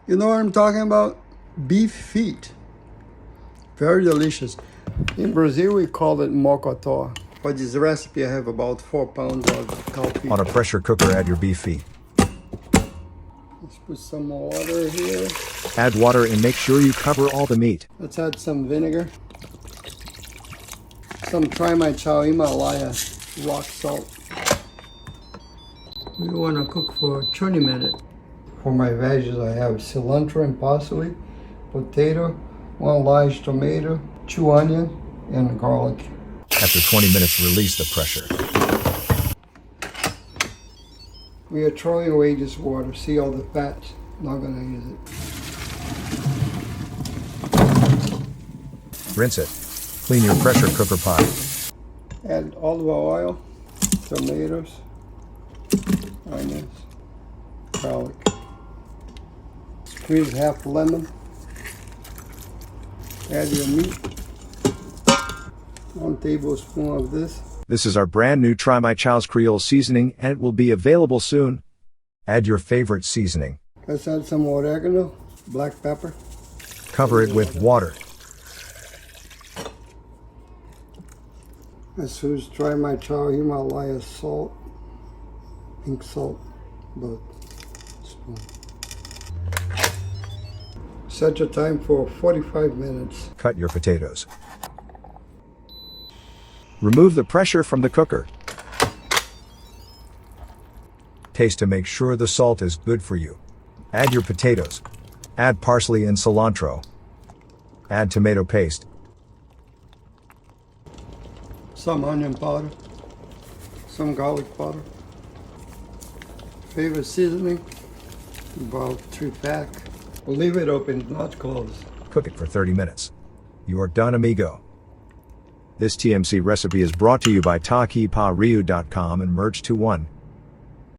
You know what I'm talking about? Beef feet. Very delicious. In Brazil, we call it mocotó. For this recipe, I have about 4 pounds of cow feet. On a pressure cooker, add your beef feet. Let's put some more water here. Add water and make sure you cover all the meat. Let's add some vinegar. Some My Chow Himalaya rock salt. We want to cook for 20 minutes. For my veggies, I have cilantro and parsley, potato, 1 large tomato, 2 onions, and garlic. After 20 minutes, release the pressure. We are throwing away this water. See all the fat? Not going to use it. Rinse it. Clean your pressure cooker pot. Add olive oil, tomatoes, onions, garlic. Squeeze half lemon. Add your meat. 1 tablespoon of this. This is our brand new Try My Chow's Creole seasoning, and it will be available soon. Add your favorite seasoning. Let's add some oregano, black pepper. Cover it with water. Let's use Try My Chow Himalaya salt, pink salt, about a spoon. Set your time for 45 minutes. Cut your potatoes. Remove the pressure from the cooker. Taste to make sure the salt is good for you. Add your potatoes. Add parsley and cilantro. Add tomato paste. Some onion powder, some garlic powder. Favorite seasoning, about 3 pack. We'll leave it open, not closed. Cook it for 30 minutes. You are done, amigo. This TMC recipe is brought to you by TakiPaRiu.com and Merge21.